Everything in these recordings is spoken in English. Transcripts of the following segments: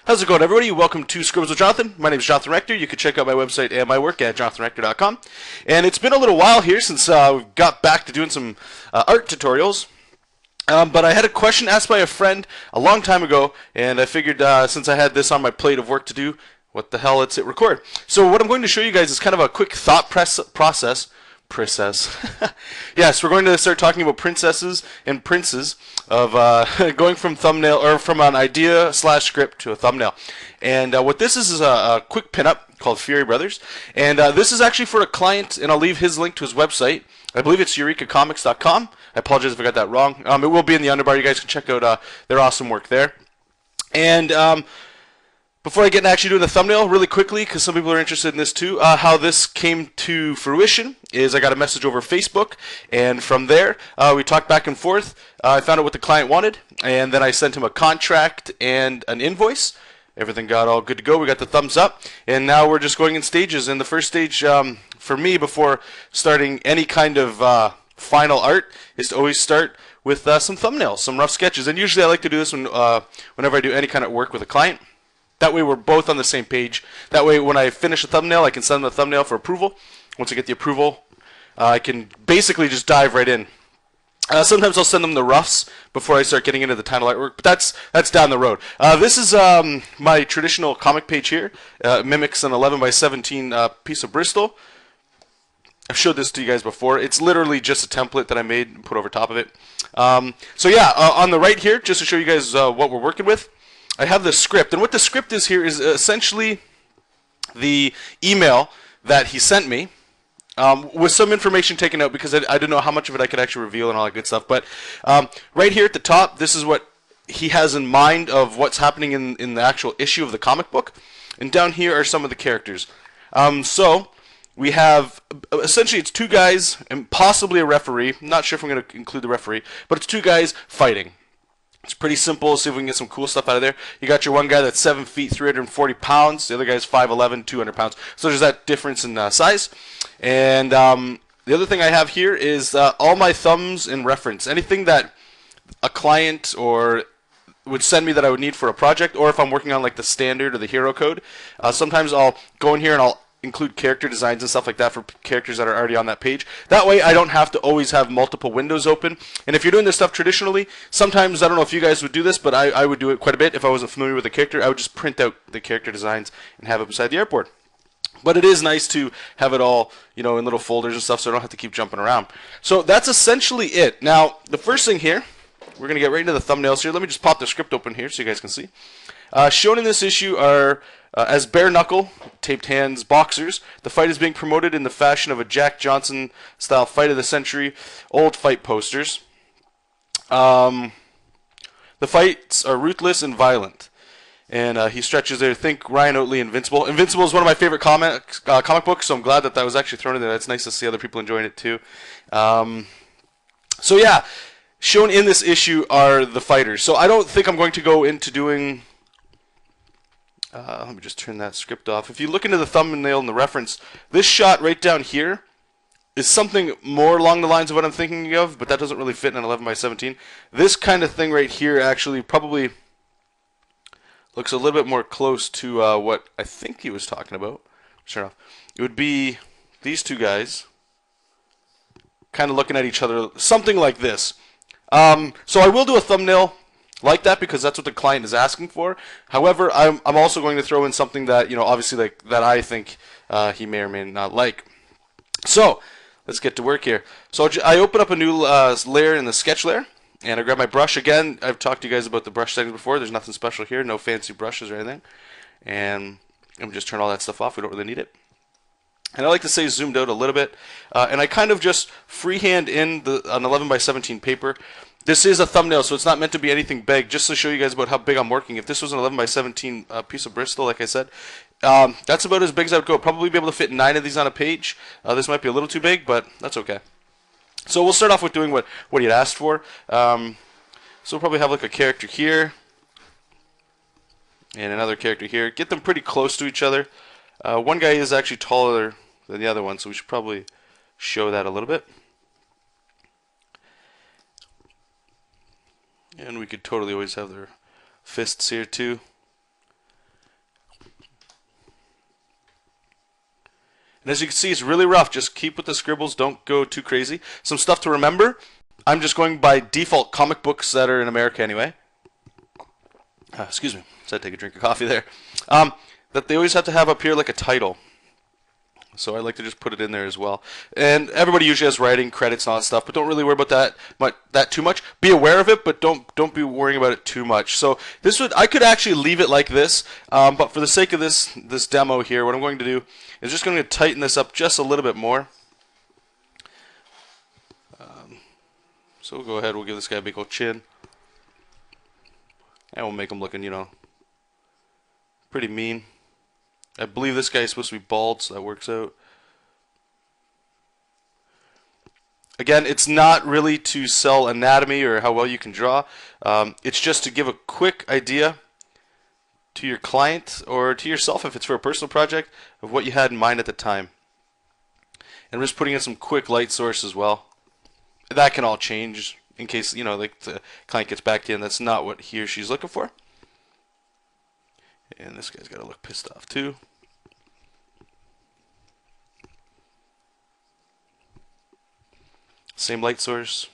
How's it going, everybody? Welcome to Scribbles with Jonathan. My name is Jonathan Rector. You can check out my website and my work at jonathanrector.com. And it's been a little while here since we got back to doing some art tutorials. But I had a question asked by a friend a long time ago, and I figured since I had this on my plate of work to do, what the hell, let's hit record. So what I'm going to show you guys is kind of a quick thought process. Yes, we're going to start talking about princesses and princes of going from thumbnail or from an idea / script to a thumbnail. And what this is a quick pinup called Fury Brothers, and this is actually for a client, and I'll leave his link to his website. I believe it's eurekacomics.com. I apologize if I got that wrong. It will be in the underbar. You guys can check out their awesome work there. And before I get into actually doing the thumbnail, really quickly, because some people are interested in this too, how this came to fruition is I got a message over Facebook, and from there we talked back and forth. I found out what the client wanted, and then I sent him a contract and an invoice. Everything got all good to go. We got the thumbs up, and now we're just going in stages. And the first stage for me before starting any kind of final art is to always start with some thumbnails, some rough sketches. And usually I like to do this whenever I do any kind of work with a client. That way we're both on the same page. That way when I finish a thumbnail, I can send them the thumbnail for approval. Once I get the approval, I can basically just dive right in. Sometimes I'll send them the roughs before I start getting into the title artwork, but that's down the road. This is my traditional comic page here. It mimics an 11x17 piece of Bristol. I've showed this to you guys before. It's literally just a template that I made and put over top of it. So yeah, on the right here, just to show you guys what we're working with, I have the script, and what the script is here is essentially the email that he sent me with some information taken out because I didn't know how much of it I could actually reveal and all that good stuff. But right here at the top, this is what he has in mind of what's happening in the actual issue of the comic book, and down here are some of the characters. So we have, essentially it's two guys and possibly a referee. I'm not sure if I'm going to include the referee, but it's two guys fighting. It's pretty simple. See if we can get some cool stuff out of there. You got your one guy that's 7 feet, 340 pounds. The other guy's 5'11", 200 pounds. So there's that difference in size. And the other thing I have here is all my thumbs in reference. Anything that a client or would send me that I would need for a project, or if I'm working on like the standard or the hero code, sometimes I'll go in here and I'll include character designs and stuff like that for characters that are already on that page. That way I don't have to always have multiple windows open. And if you're doing this stuff traditionally, sometimes, I don't know if you guys would do this, but I would do it quite a bit. If I wasn't familiar with the character, I would just print out the character designs and have it beside the artboard. But it is nice to have it all, you know, in little folders and stuff so I don't have to keep jumping around. So that's essentially it. Now, the first thing here, we're going to get right into the thumbnails here. Let me just pop the script open here so you guys can see. Shown in this issue are as bare knuckle, taped hands boxers. The fight is being promoted in the fashion of a Jack Johnson style fight of the century old fight posters. The fights are ruthless and violent. And he stretches there. Think Ryan Oatley, Invincible. Invincible is one of my favorite comic books, so I'm glad that was actually thrown in there. It's nice to see other people enjoying it too. So yeah, shown in this issue are the fighters. So I don't think I'm going to go into doing... let me just turn that script off. If you look into the thumbnail and the reference, this shot right down here is something more along the lines of what I'm thinking of, but that doesn't really fit in an 11x17. This kind of thing right here actually probably looks a little bit more close to what I think he was talking about. Sure enough. It would be these two guys kind of looking at each other, something like this. So I will do a thumbnail like that because that's what the client is asking for. However, I'm also going to throw in something that, you know, obviously like that I think he may or may not like. So let's get to work here. So I open up a new layer in the sketch layer, and I grab my brush again. I've talked to you guys about the brush settings before. There's nothing special here, no fancy brushes or anything. And I'm just turn all that stuff off. We don't really need it. And I like to say zoomed out a little bit, and I kind of just freehand in an 11x17 paper. This is a thumbnail, so it's not meant to be anything big, just to show you guys about how big I'm working. If this was an 11x17 piece of Bristol, like I said, that's about as big as I would go. Probably be able to fit 9 of these on a page. This might be a little too big, but that's okay. So we'll start off with doing what he had asked for. So we'll probably have like a character here, and another character here. Get them pretty close to each other. One guy is actually taller than the other one, so we should probably show that a little bit. And we could totally always have their fists here too. And as you can see, it's really rough. Just keep with the scribbles. Don't go too crazy. Some stuff to remember. I'm just going by default comic books that are in America anyway. Excuse me. So I take a drink of coffee there. That they always have to have up here like a title. So I like to just put it in there as well. And everybody usually has writing, credits, and all that stuff, but don't really worry about that too much. Be aware of it, but don't be worrying about it too much. So I could actually leave it like this, but for the sake of this demo here, what I'm going to do is just going to tighten this up just a little bit more. So we'll go ahead, we'll give this guy a big old chin. And we'll make him looking, pretty mean. I believe this guy is supposed to be bald, so that works out. Again, it's not really to sell anatomy or how well you can draw. It's just to give a quick idea to your client or to yourself, if it's for a personal project, of what you had in mind at the time. And I'm just putting in some quick light source as well. That can all change in case, like the client gets back to you and that's not what he or she's looking for. And this guy's got to look pissed off too. Same light source.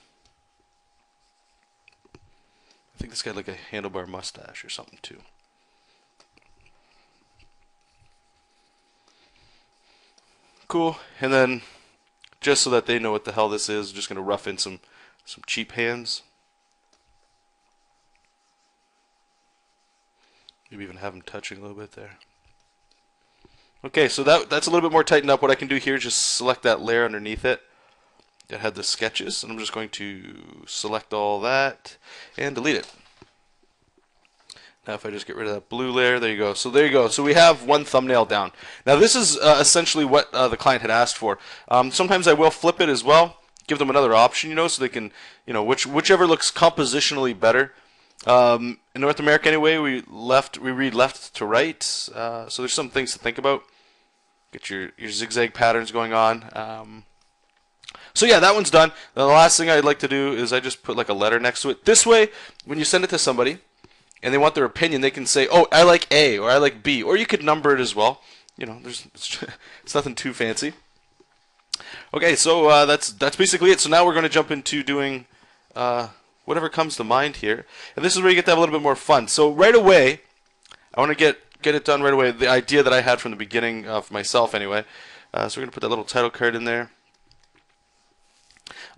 I think this guy had like a handlebar mustache or something too. Cool. And then, just so that they know what the hell this is, I'm just going to rough in some cheap hands. Maybe even have them touching a little bit there. Okay, so that's a little bit more tightened up. What I can do here is just select that layer underneath it that had the sketches, and I'm just going to select all that and delete it. Now if I just get rid of that blue layer, there you go. So there you go. So we have one thumbnail down. Now this is essentially what the client had asked for. Sometimes I will flip it as well, give them another option, so they can, whichever looks compositionally better. In North America anyway, we read left to right, so there's some things to think about. Get your zigzag patterns going on. So yeah, that one's done. Now, the last thing I'd like to do is I just put like a letter next to it. This way, when you send it to somebody and they want their opinion, they can say, oh, I like A or I like B, or you could number it as well. It's nothing too fancy. Okay, so that's basically it. So now we're going to jump into doing whatever comes to mind here, and this is where you get to have a little bit more fun. So right away, I want to get it done right away. The idea that I had from the beginning for myself, anyway. So we're going to put that little title card in there.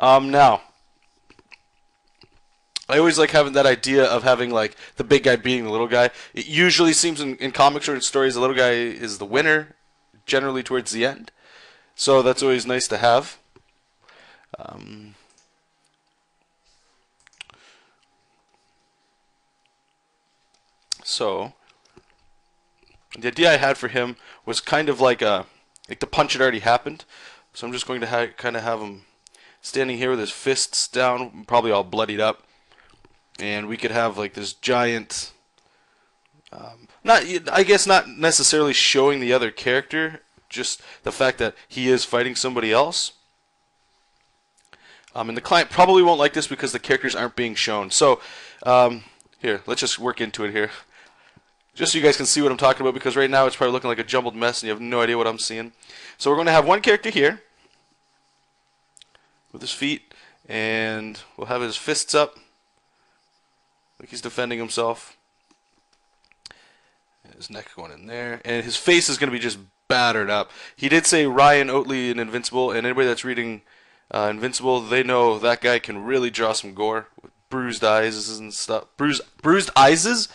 Now, I always like having that idea of having like the big guy beating the little guy. It usually seems in comics or in stories the little guy is the winner, generally towards the end. So that's always nice to have. So the idea I had for him was kind of like the punch had already happened. So I'm just going to kind of have him standing here with his fists down, probably all bloodied up, and we could have like this giant, I guess not necessarily showing the other character, just the fact that he is fighting somebody else. And the client probably won't like this because the characters aren't being shown. So here, let's just work into it here. Just so you guys can see what I'm talking about, because right now it's probably looking like a jumbled mess and you have no idea what I'm seeing. So we're going to have one character here with his feet, and we'll have his fists up like he's defending himself. And his neck going in there, and his face is going to be just battered up. He did say Ryan Oatley in Invincible, and anybody that's reading Invincible, they know that guy can really draw some gore with bruised eyes and stuff. Bruised eyes?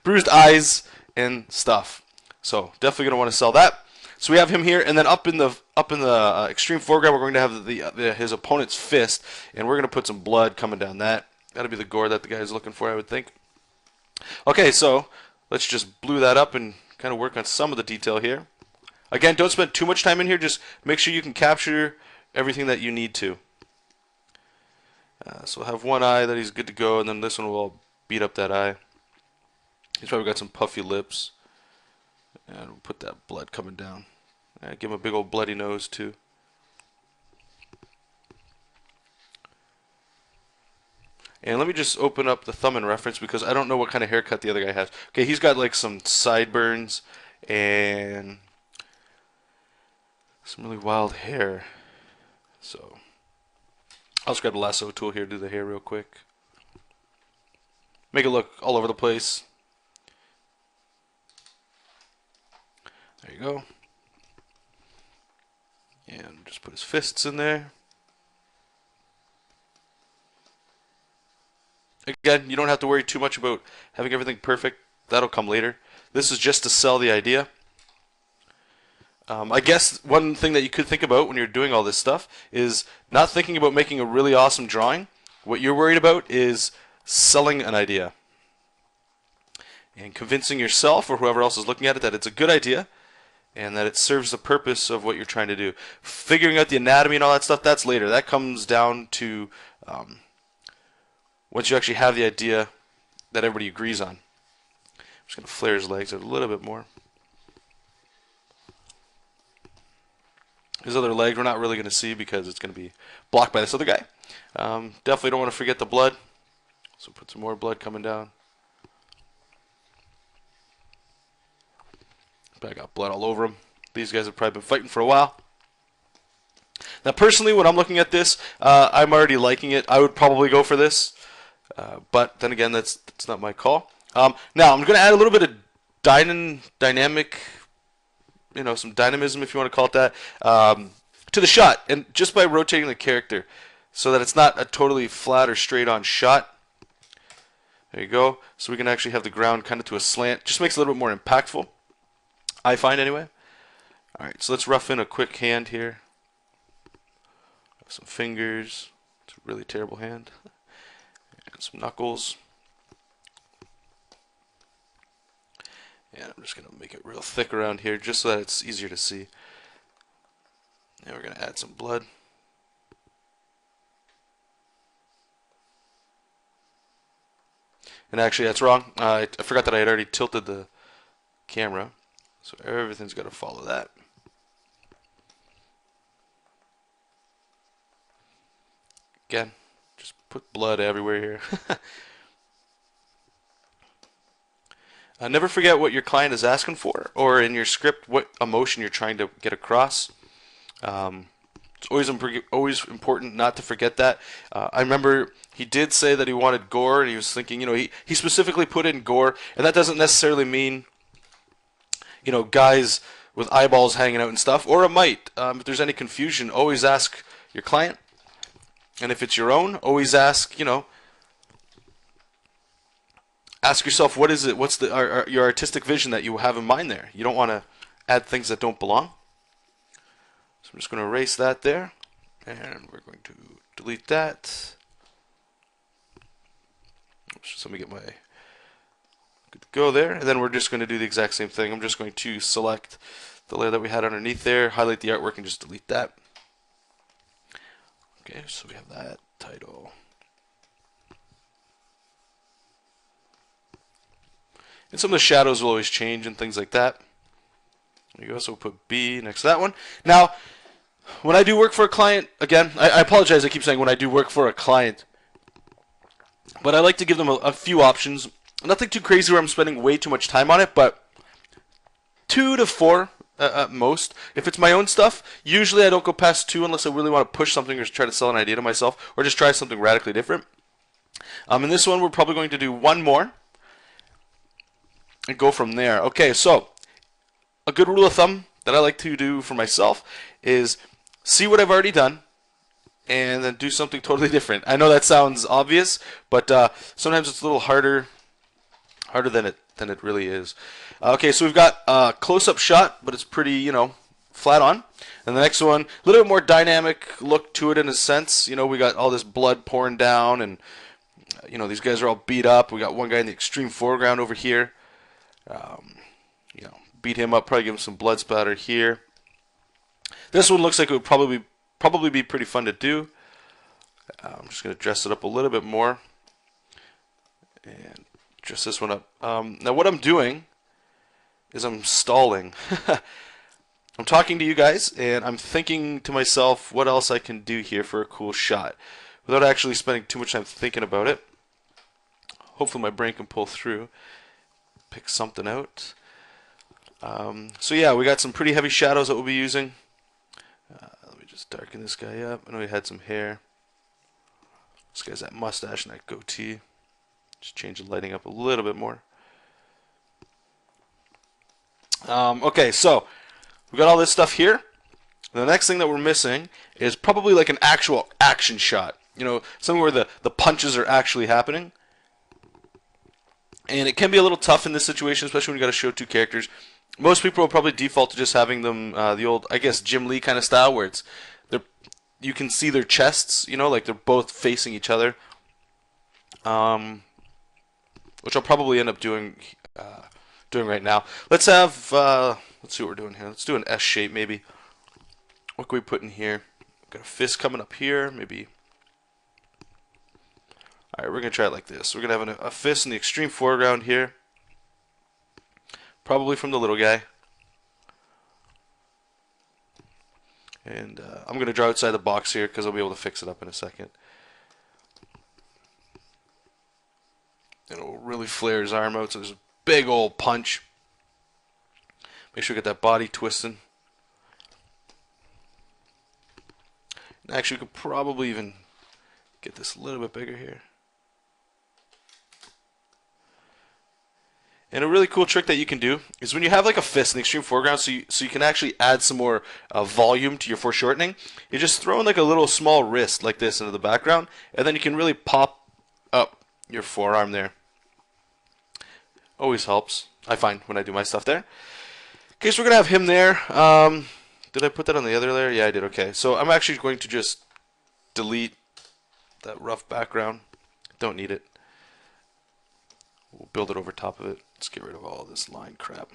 Bruised eyes and stuff. So definitely gonna want to sell that. So we have him here, and then up in the extreme foreground, we're going to have his opponent's fist, and we're gonna put some blood coming down that. That'll be the gore that the guy is looking for, I would think. Okay, so let's just blue that up and kind of work on some of the detail here. Again, don't spend too much time in here. Just make sure you can capture everything that you need to. So we'll have one eye that he's good to go, and then this one will beat up that eye. He's probably got some puffy lips. And we'll put that blood coming down. Give him a big old bloody nose too. And let me just open up the thumb in reference because I don't know what kind of haircut the other guy has. Okay, he's got like some sideburns and some really wild hair. So I'll just grab the lasso tool here, do the hair real quick. Make it look all over the place. There you go. And just put his fists in there. Again, you don't have to worry too much about having everything perfect. That'll come later. This is just to sell the idea. I guess one thing that you could think about when you're doing all this stuff is not thinking about making a really awesome drawing. What you're worried about is selling an idea and convincing yourself or whoever else is looking at it that it's a good idea and that it serves the purpose of what you're trying to do. Figuring out the anatomy and all that stuff, that's later. That comes down to once you actually have the idea that everybody agrees on. I'm just going to flare his legs out a little bit more. His other leg we're not really going to see because it's going to be blocked by this other guy. Definitely don't want to forget the blood. So put some more blood coming down. But I got blood all over him. These guys have probably been fighting for a while. Now personally, when I'm looking at this, I'm already liking it. I would probably go for this. But then again, that's not my call. Now I'm going to add a little bit of dynamic, some dynamism, if you want to call it that, to the shot, and just by rotating the character so that it's not a totally flat or straight on shot. There you go. So we can actually have the ground kind of to a slant. Just makes it a little bit more impactful, I find anyway. All right, so let's rough in a quick hand here. Some fingers. It's a really terrible hand. And some knuckles. And I'm just going to make it real thick around here just so that it's easier to see. And we're going to add some blood. And actually, that's wrong. I forgot that I had already tilted the camera. So everything's got to follow that. Again, just put blood everywhere here. Never forget what your client is asking for, or in your script, what emotion you're trying to get across. It's always important not to forget that. I remember he did say that he wanted gore, and he was thinking, he specifically put in gore, and that doesn't necessarily mean, guys with eyeballs hanging out and stuff, or it might. If there's any confusion, always ask your client, and if it's your own, always ask, ask yourself, what is it? What's your artistic vision that you have in mind there? You don't want to add things that don't belong. So I'm just going to erase that there, and we're going to delete that. Oops, let me get my good to go there, and then we're just going to do the exact same thing. I'm just going to select the layer that we had underneath there, highlight the artwork, and just delete that. Okay, so we have that title. And some of the shadows will always change and things like that. There you go, so we'll put B next to that one. Now, when I do work for a client, again, I apologize, I keep saying when I do work for a client, but I like to give them a few options. Nothing too crazy where I'm spending way too much time on it, but 2 to 4 at most. If it's my own stuff, usually I don't go past 2 unless I really want to push something or try to sell an idea to myself, or just try something radically different. In this one, we're probably going to do 1 more and go from there. Okay, so a good rule of thumb that I like to do for myself is see what I've already done and then do something totally different. I know that sounds obvious, but sometimes it's a little harder than it really is. Okay, so we've got a close-up shot, but it's pretty, flat on. And the next one, a little bit more dynamic look to it in a sense. We got all this blood pouring down, and these guys are all beat up. We got one guy in the extreme foreground over here. Beat him up, probably give him some blood splatter here. This one looks like it would probably be pretty fun to do. I'm just going to dress it up a little bit more and dress this one up. Now what I'm doing is I'm stalling. I'm talking to you guys and I'm thinking to myself what else I can do here for a cool shot without actually spending too much time thinking about it. Hopefully my brain can pull through, pick something out. So yeah, we got some pretty heavy shadows that we'll be using. just darken this guy up. I know he had some hair. This guy's that mustache and that goatee. Just change the lighting up a little bit more. Okay, so we got all this stuff here. The next thing that we're missing is probably like an actual action shot. You know, somewhere where the punches are actually happening. And it can be a little tough in this situation, especially when you got to show two characters. Most people will probably default to just having them the old, I guess, Jim Lee kind of style, where it's you can see their chests, you know, like they're both facing each other. Which I'll probably end up doing right now. Let's have let's see what we're doing here. Let's do an S shape maybe. What can we put in here? Got a fist coming up here, maybe. All right, we're gonna try it like this. We're gonna have a fist in the extreme foreground here, probably from the little guy. And I'm gonna draw outside the box here because I'll be able to fix it up in a second. It'll really flare his arm out, so there's a big old punch. Make sure we get that body twisting. And actually, we could probably even get this a little bit bigger here. And a really cool trick that you can do is when you have like a fist in the extreme foreground, so you can actually add some more volume to your foreshortening, you just throw in like a little small wrist like this into the background, and then you can really pop up your forearm there. Always helps, I find, when I do my stuff there. Okay, so we're going to have him there. Did I put that on the other layer? Yeah, I did. Okay, so I'm actually going to just delete that rough background. Don't need it. We'll build it over top of it. Let's get rid of all this line crap.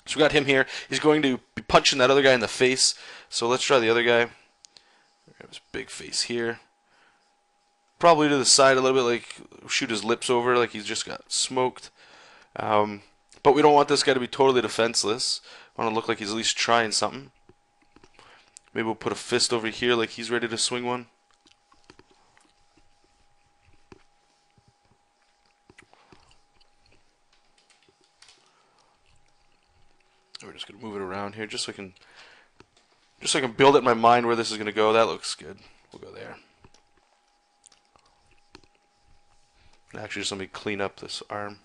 So we got him here. He's going to be punching that other guy in the face. So let's try the other guy. Have his big face here. Probably to the side a little bit, like shoot his lips over like he's just got smoked. But we don't want this guy to be totally defenseless. I want to look like he's at least trying something. Maybe we'll put a fist over here like he's ready to swing one. We're just gonna move it around here just so I can build it in my mind where this is gonna go. That looks good. We'll go there. Actually, just let me clean up this arm.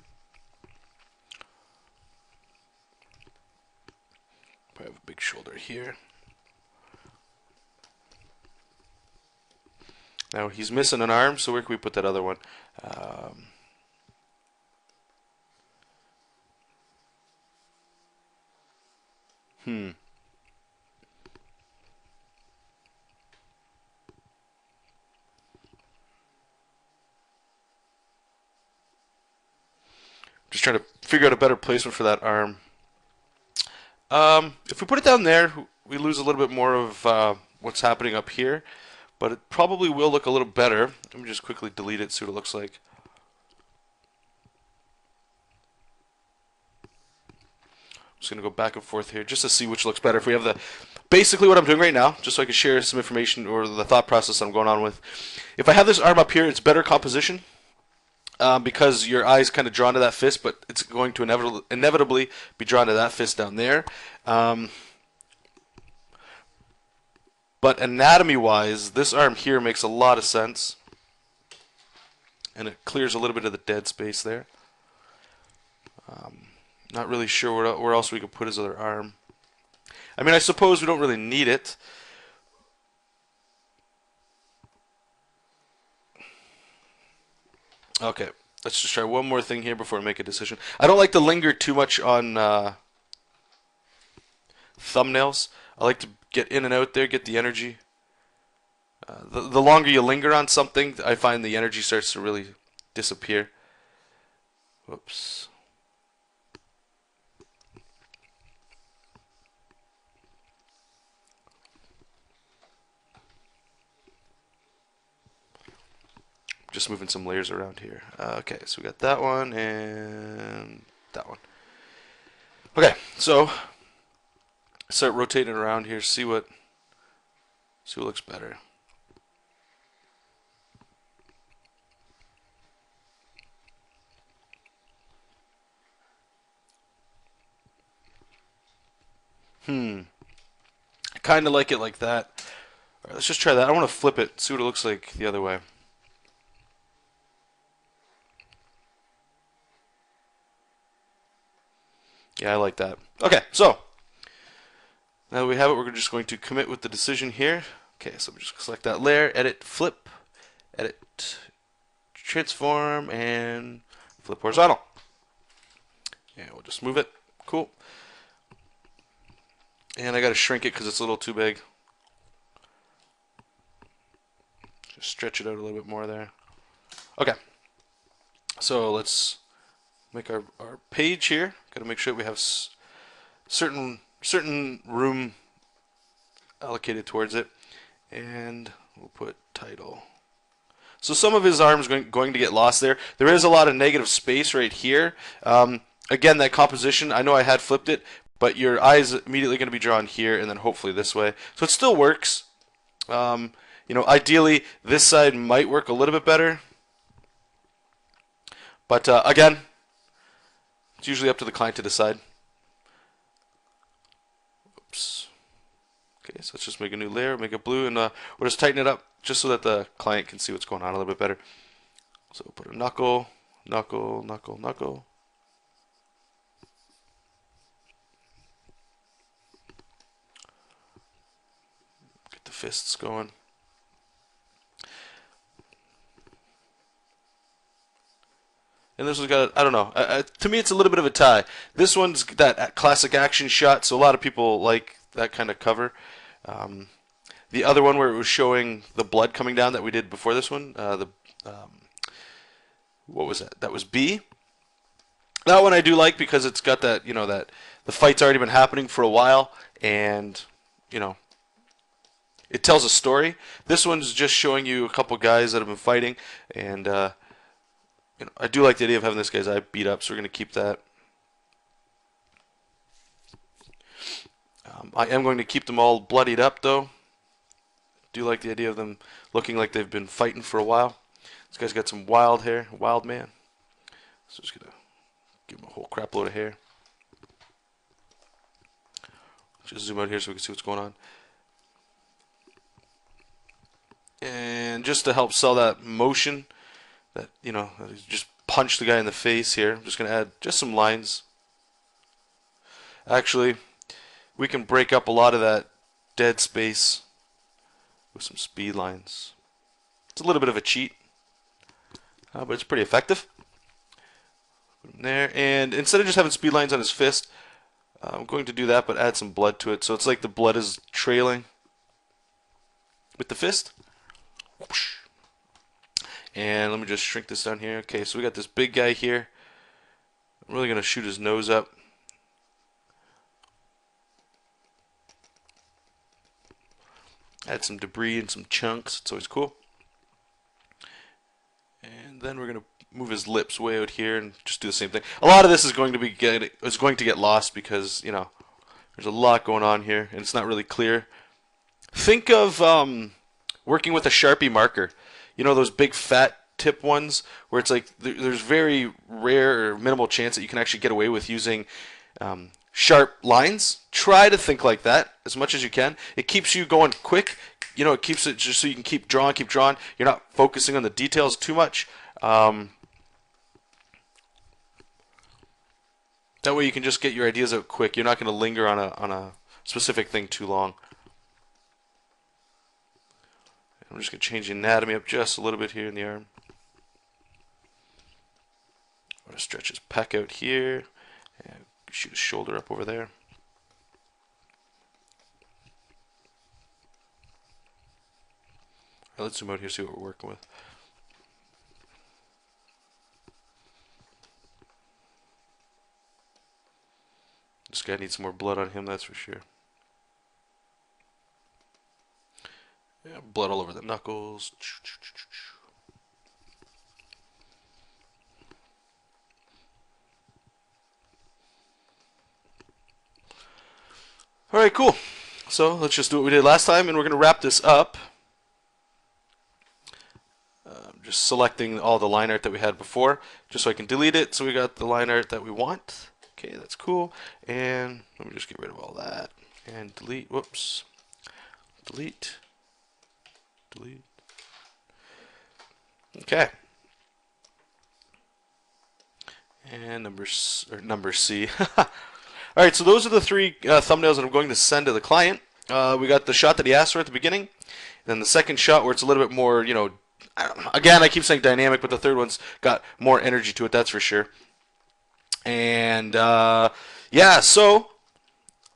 I have a big shoulder here. Now he's missing an arm, so where can we put that other one? Just trying to figure out a better placement for that arm. If we put it down there, we lose a little bit more of what's happening up here, but it probably will look a little better. Let me just quickly delete it, see what it looks like. I'm just going to go back and forth here just to see which looks better. If we have the, basically what I'm doing right now, just so I can share some information or the thought process I'm going on with. If I have this arm up here, it's better composition. Because your eye's kind of drawn to that fist, but it's going to inevitably be drawn to that fist down there. But anatomy-wise, this arm here makes a lot of sense. And it clears a little bit of the dead space there. Not really sure where else we could put his other arm. I mean, I suppose we don't really need it. Okay, let's just try one more thing here before I make a decision. I don't like to linger too much on thumbnails. I like to get in and out there, get the energy. The longer you linger on something, I find the energy starts to really disappear. Whoops. Just moving some layers around here. Okay, so we got that one and that one. Okay, so start rotating around here. See what looks better. I kind of like it like that. Alright, let's just try that. I want to flip it, see what it looks like the other way. Yeah, I like that. Okay, so now that we have it, we're just going to commit with the decision here. Okay, so we just select that layer, edit, flip, edit, transform, and flip horizontal. And we'll just move it. Cool. And I got to shrink it because it's a little too big. Just stretch it out a little bit more there. Okay. So let's make our page here. Got to make sure we have certain room allocated towards it. And we'll put title. So some of his arms going to get lost there. There is a lot of negative space right here. Again, that composition, I know I had flipped it, but your eye is immediately going to be drawn here and then hopefully this way. So it still works. You know, ideally, this side might work a little bit better. But again, it's usually up to the client to decide. Oops. Okay, so let's just make a new layer, make it blue, and we'll just tighten it up just so that the client can see what's going on a little bit better. So we'll put a knuckle, knuckle, knuckle, knuckle. Get the fists going. And this one's got, I don't know, to me it's a little bit of a tie. This one's that classic action shot, so a lot of people like that kind of cover. The other one where it was showing the blood coming down that we did before this one, what was that? That was B. That one I do like because it's got that, you know, that the fight's already been happening for a while, and, you know, it tells a story. This one's just showing you a couple guys that have been fighting, and you know, I do like the idea of having this guy's eye beat up, so we're going to keep that. I am going to keep them all bloodied up, though. I do like the idea of them looking like they've been fighting for a while. This guy's got some wild hair, wild man. So just going to give him a whole crap load of hair. Just zoom out here so we can see what's going on. And just to help sell that motion, that, you know, just punch the guy in the face here. I'm just going to add just some lines. Actually, we can break up a lot of that dead space with some speed lines. It's a little bit of a cheat, but it's pretty effective. Put him there, and instead of just having speed lines on his fist, I'm going to do that, but add some blood to it. So it's like the blood is trailing with the fist. Whoosh. And let me just shrink this down here. Okay, so we got this big guy here. I'm really going to shoot his nose up. Add some debris and some chunks. It's always cool. And then we're going to move his lips way out here and just do the same thing. A lot of this is going to get lost because, you know, there's a lot going on here and it's not really clear. Think of working with a Sharpie marker. You know, those big fat tip ones where it's like there's very rare or minimal chance that you can actually get away with using sharp lines. Try to think like that as much as you can. It keeps you going quick. You know, it keeps it just so you can keep drawing, keep drawing. You're not focusing on the details too much. That way you can just get your ideas out quick. You're not going to linger on a specific thing too long. I'm just going to change the anatomy up just a little bit here in the arm. I'm going to stretch his pec out here and shoot his shoulder up over there. All right, let's zoom out here, see what we're working with. This guy needs some more blood on him, that's for sure. Yeah, blood all over the knuckles. Alright, cool. So let's just do what we did last time, and we're going to wrap this up. Just selecting all the line art that we had before, just so I can delete it. So we got the line art that we want. Okay, that's cool. And let me just get rid of all that. And delete, whoops. Delete. Delete. Okay. And number C. All right, so those are the three thumbnails that I'm going to send to the client. We got the shot that he asked for at the beginning, and then the second shot where it's a little bit more, you know, again, I keep saying dynamic, but the third one's got more energy to it, that's for sure. And yeah, so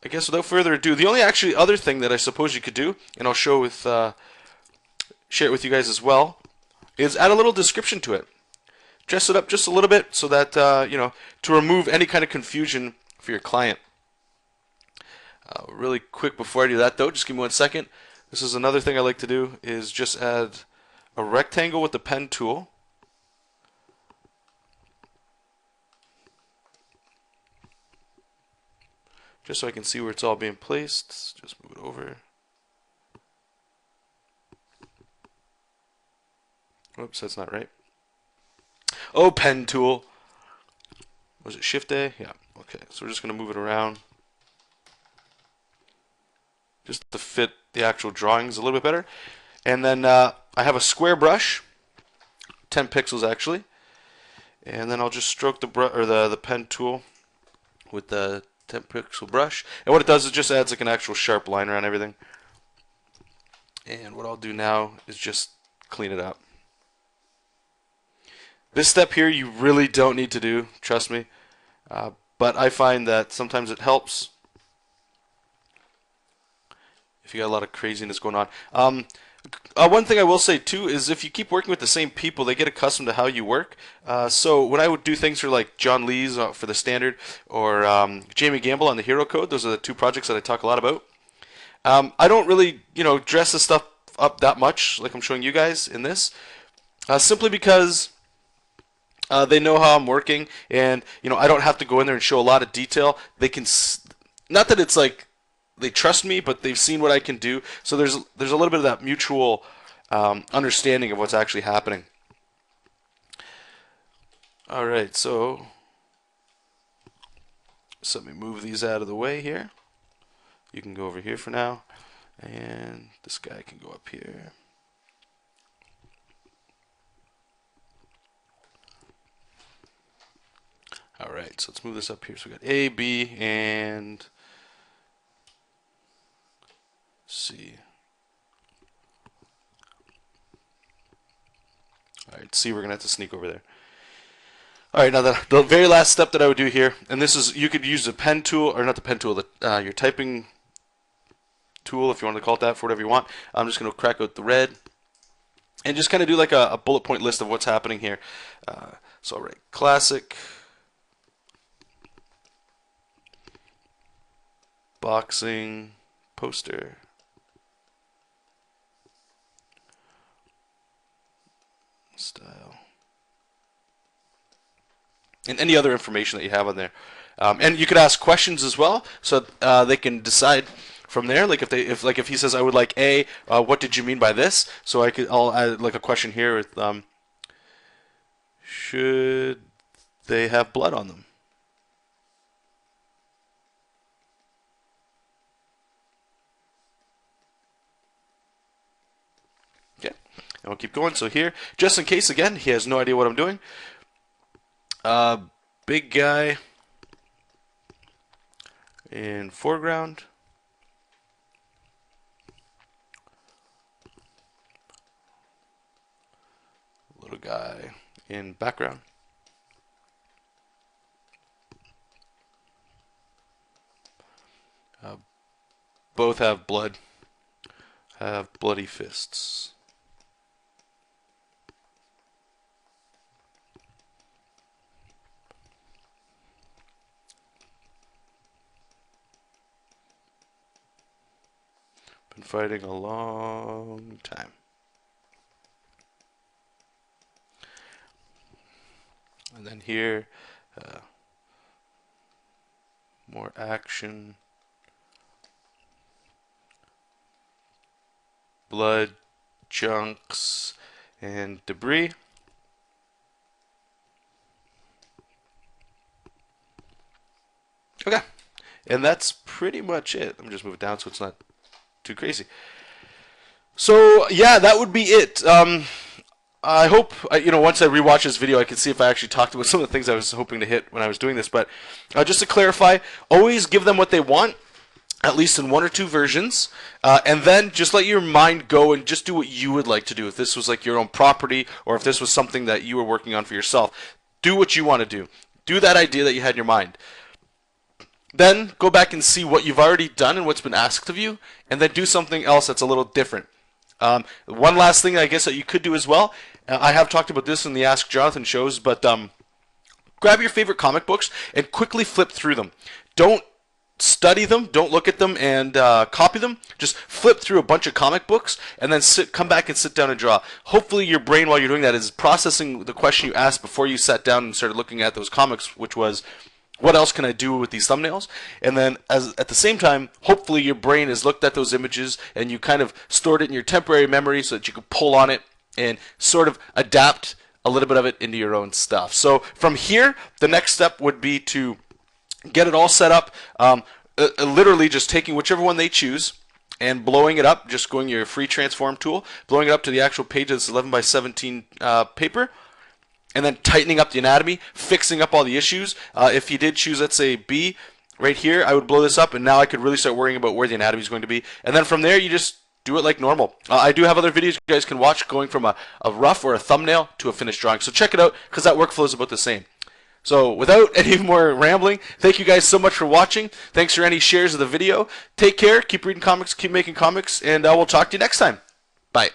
I guess without further ado, the only actually other thing that I suppose you could do, and I'll show with share it with you guys as well, is add a little description to it. Dress it up just a little bit so that you know, to remove any kind of confusion for your client. Really quick before I do that though, just give me 1 second. This is another thing I like to do, is just add a rectangle with the pen tool. Just so I can see where it's all being placed. Just move it over. Oops, that's not right. Oh, pen tool. Was it Shift A? Yeah. Okay, so we're just going to move it around, just to fit the actual drawings a little bit better. And then I have a square brush, 10 pixels actually, and then I'll just stroke the pen tool with the 10 pixel brush. And what it does is just adds like an actual sharp line around everything. And what I'll do now is just clean it up. This step here you really don't need to do, trust me. But I find that sometimes it helps if you got a lot of craziness going on. One thing I will say too is if you keep working with the same people, they get accustomed to how you work. So when I would do things for like John Lee's for the standard, or Jamie Gamble on the Hero Code, those are the two projects that I talk a lot about. I don't really, you know, dress this stuff up that much like I'm showing you guys in this, simply because they know how I'm working, and you know, I don't have to go in there and show a lot of detail. They can, not that it's like they trust me, but they've seen what I can do. So there's a little bit of that mutual understanding of what's actually happening. All right, so let me move these out of the way here. You can go over here for now, and this guy can go up here. All right, so let's move this up here. So we got A, B, and C. All right, C, we're gonna have to sneak over there. All right, now the very last step that I would do here, and this is, you could use the pen tool, or not the pen tool, your typing tool, if you want to call it that, for whatever you want. I'm just gonna crack out the red, and just kind of do like a bullet point list of what's happening here. So I'll write classic boxing poster. Style. And any other information that you have on there. And you could ask questions as well, so they can decide from there. Like if he says, I would like A, what did you mean by this? So I'll add like a question here with should they have blood on them? Okay, and we'll keep going. So here, just in case, again, he has no idea what I'm doing. Big guy in foreground. Little guy in background. Both have blood. Have bloody fists. Been fighting a long time. And then here, more action. Blood, chunks, and debris. Okay, and that's pretty much it. Let me just move it down so it's not too crazy. So yeah, that would be it. I hope, once I rewatch this video, I can see if I actually talked about some of the things I was hoping to hit when I was doing this. But just to clarify, always give them what they want, at least in 1 or 2 versions, and then just let your mind go and just do what you would like to do. If this was like your own property, or if this was something that you were working on for yourself, do what you want to do. Do that idea that you had in your mind. Then go back and see what you've already done and what's been asked of you, and then do something else that's a little different. One last thing I guess that you could do as well, I have talked about this in the Ask Jonathan shows, but grab your favorite comic books and quickly flip through them. Don't study them, don't look at them and copy them. Just flip through a bunch of comic books and then come back and sit down and draw. Hopefully your brain while you're doing that is processing the question you asked before you sat down and started looking at those comics, which was, what else can I do with these thumbnails? And then at the same time, hopefully your brain has looked at those images and you kind of stored it in your temporary memory so that you can pull on it and sort of adapt a little bit of it into your own stuff. So from here, the next step would be to get it all set up, literally just taking whichever one they choose and blowing it up, just going your free transform tool, blowing it up to the actual page that's 11 by 17 paper, and then tightening up the anatomy, fixing up all the issues. If you did choose, let's say, B right here, I would blow this up, and now I could really start worrying about where the anatomy is going to be. And then from there, you just do it like normal. I do have other videos you guys can watch going from a rough or a thumbnail to a finished drawing. So check it out, because that workflow is about the same. So without any more rambling, thank you guys so much for watching. Thanks for any shares of the video. Take care, keep reading comics, keep making comics, and we'll talk to you next time. Bye.